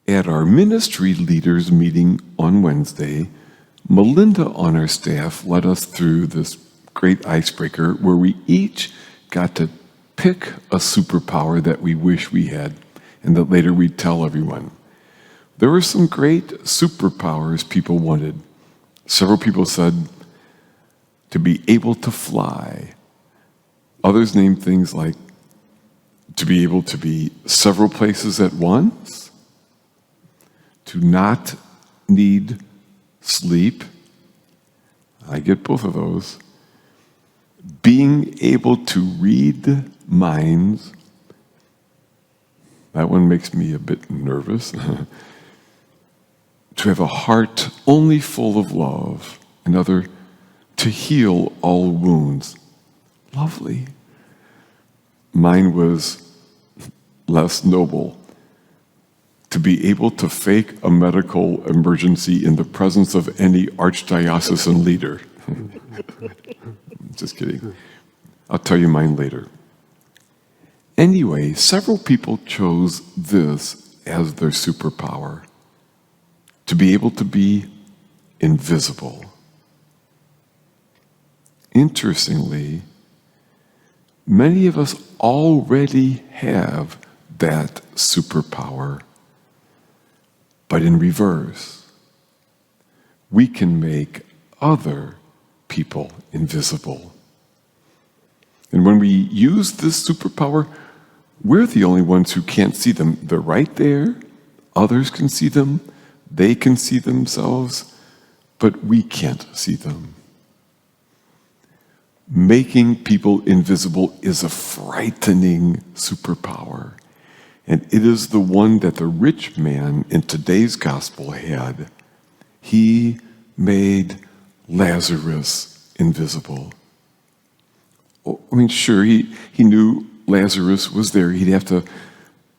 At our ministry leaders meeting on Wednesday, Melinda on our staff led us through this great icebreaker where we each got to pick a superpower that we wish we had and that later we'd tell everyone. There were some great superpowers people wanted. Several people said to be able to fly. Others named things like to be able to be several places at once, to not need sleep. I get both of those. Being able to read minds. That one makes me a bit nervous. To have a heart only full of love. Another, to heal all wounds. Lovely. Mine was less noble. To be able to fake a medical emergency in the presence of any archdiocesan leader. Just kidding. I'll tell you mine later. Anyway, several people chose this as their superpower. To be able to be invisible. Interestingly, many of us already have that superpower, but in reverse. We can make other people invisible. And when we use this superpower, we're the only ones who can't see them. They're right there. Others can see them. They can see themselves, but we can't see them. Making people invisible is a frightening superpower. And it is the one that the rich man in today's gospel had. He made Lazarus invisible. I mean, sure, he knew Lazarus was there. He'd have to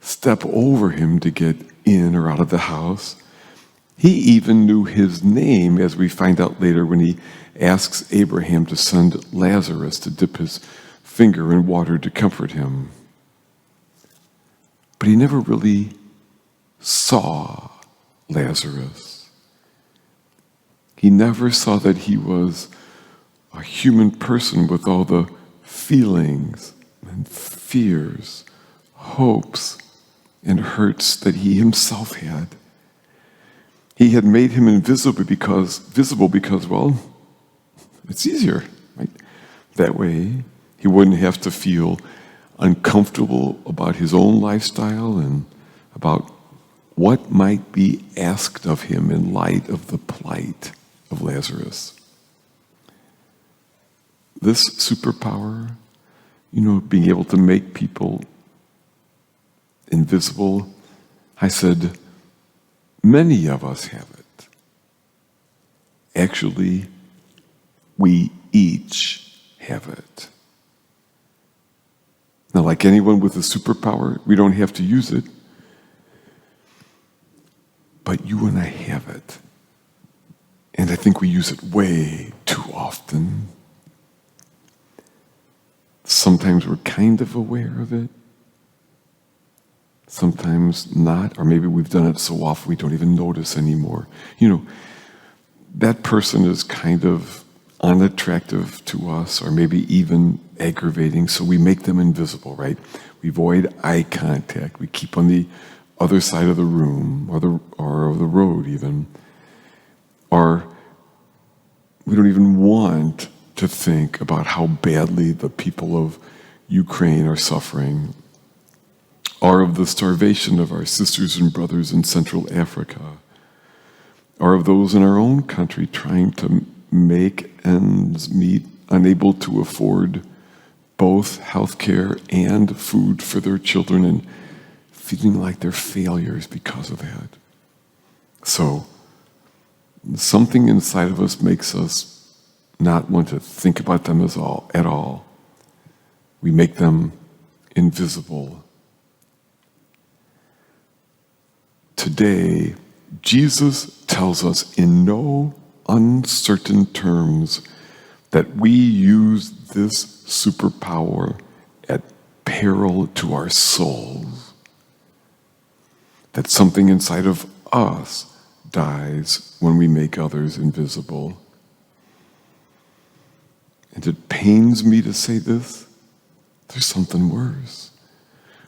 step over him to get in or out of the house. He even knew his name, as we find out later when he asks Abraham to send Lazarus to dip his finger in water to comfort him. But he never really saw Lazarus. He never saw that he was a human person with all the feelings and fears, hopes, and hurts that he himself had. He had made him visible because, well, it's easier, right? That way, he wouldn't have to feel uncomfortable about his own lifestyle and about what might be asked of him in light of the plight of Lazarus. This superpower, being able to make people invisible, I said, many of us have it. Actually, we each have it. Now, like anyone with a superpower, we don't have to use it. But you and I have it. And I think we use it way too often. Sometimes we're kind of aware of it. Sometimes not, or maybe we've done it so often we don't even notice anymore. That person is kind of unattractive to us, or maybe even aggravating, so we make them invisible, right? We avoid eye contact. We keep on the other side of the room, or of the road even. Or we don't even want to think about how badly the people of Ukraine are suffering, or of the starvation of our sisters and brothers in Central Africa, or of those in our own country trying to make ends meet, unable to afford both health care and food for their children, and feeling like they're failures because of that. So, something inside of us makes us not want to think about them at all. We make them invisible. Today, Jesus tells us in no uncertain terms that we use this superpower at peril to our souls. that something inside of us dies when we make others invisible. And it pains me to say this, there's something worse.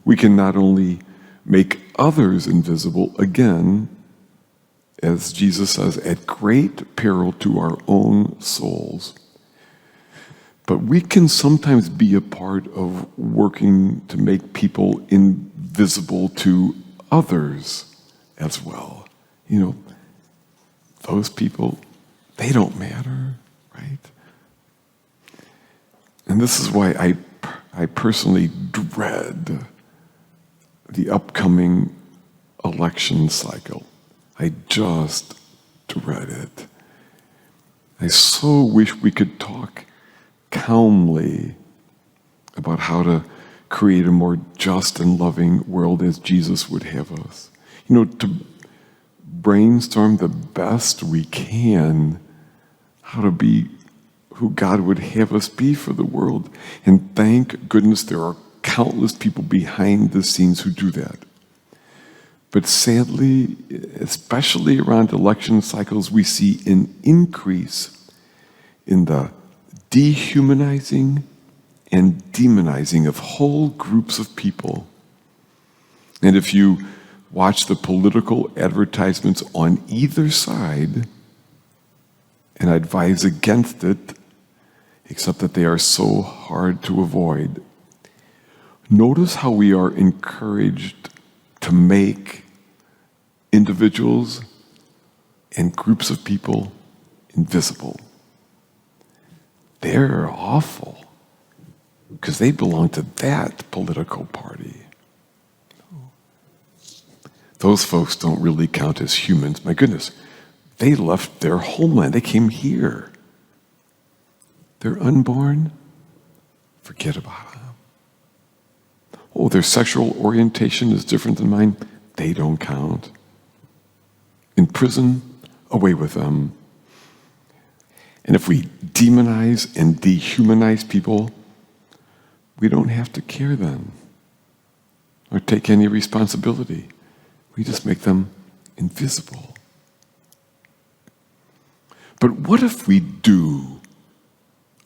We can not only make others invisible, again, as Jesus says, at great peril to our own souls, but we can sometimes be a part of working to make people invisible to others as well. Those people, they don't matter, right? And this is why I personally dread the upcoming election cycle. I just dread it. I so wish we could talk calmly about how to create a more just and loving world as Jesus would have us. To brainstorm the best we can how to be who God would have us be for the world. And thank goodness there are countless people behind the scenes who do that. But sadly, especially around election cycles, we see an increase in the dehumanizing and demonizing of whole groups of people. And if you watch the political advertisements on either side, and I advise against it, except that they are so hard to avoid, notice how we are encouraged to make individuals and groups of people invisible. They're awful because they belong to that political party. Those folks don't really count as humans. My goodness, they left their homeland. They came here. They're unborn. Forget about them. Oh, their sexual orientation is different than mine. They don't count. In prison, away with them. And if we demonize and dehumanize people, we don't have to care then or take any responsibility. We just make them invisible. But what if we do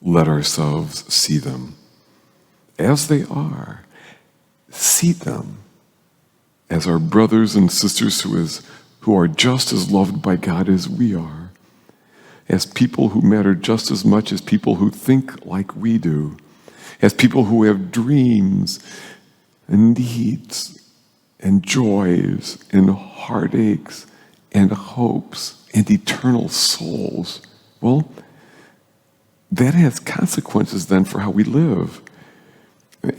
let ourselves see them as they are? See them as our brothers and sisters who are just as loved by God as we are, as people who matter just as much as people who think like we do, as people who have dreams and needs and joys and heartaches and hopes and eternal souls. Well, that has consequences then for how we live.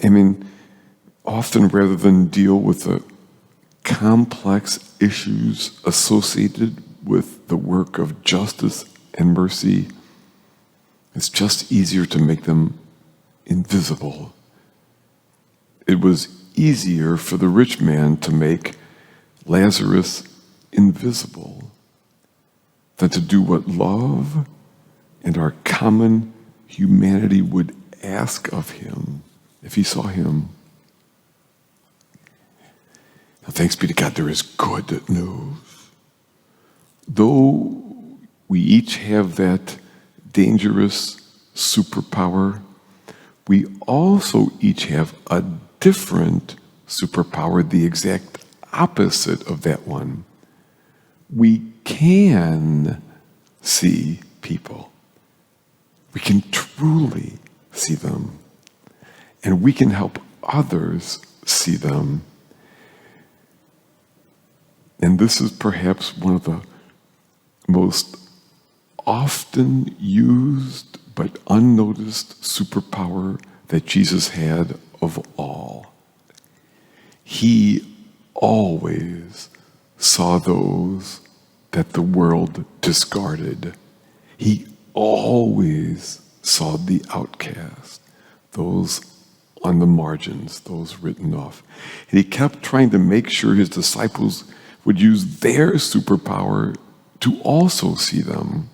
I mean, often rather than deal with the complex issues associated with the work of justice and mercy, it's just easier to make them invisible. It was easier for the rich man to make Lazarus invisible than to do what love and our common humanity would ask of him if he saw him. Now, thanks be to God, there is good news. Though we each have that dangerous superpower, we also each have a different superpower, the exact opposite of that one. We can see people. We can truly see them. And we can help others see them. And this is perhaps one of the most often used but unnoticed superpower that Jesus had of all. He always saw those that the world discarded. He always saw the outcast, those on the margins, those written off. And he kept trying to make sure his disciples would use their superpower to also see them.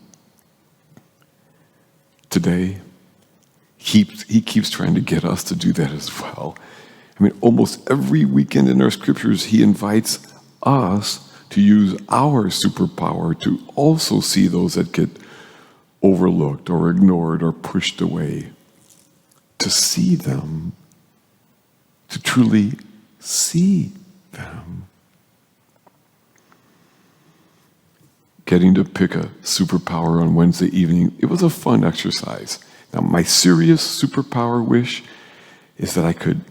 Today, he keeps trying to get us to do that as well. I mean, almost every weekend in our scriptures, he invites us to use our superpower to also see those that get overlooked or ignored or pushed away, to see them, to truly see them. Getting to pick a superpower on Wednesday evening, it was a fun exercise. Now, my serious superpower wish is that I could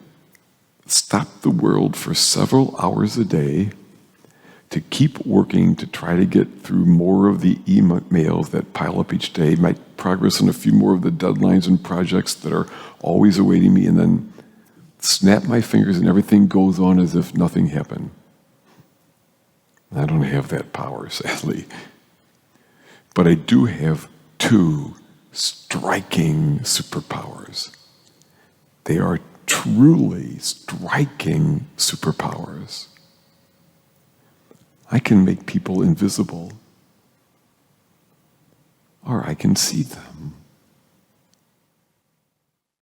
stop the world for several hours a day to keep working to try to get through more of the emails that pile up each day, my progress on a few more of the deadlines and projects that are always awaiting me, and then snap my fingers and everything goes on as if nothing happened. I don't have that power, sadly. But I do have two striking superpowers. They are truly striking superpowers. I can make people invisible, or I can see them.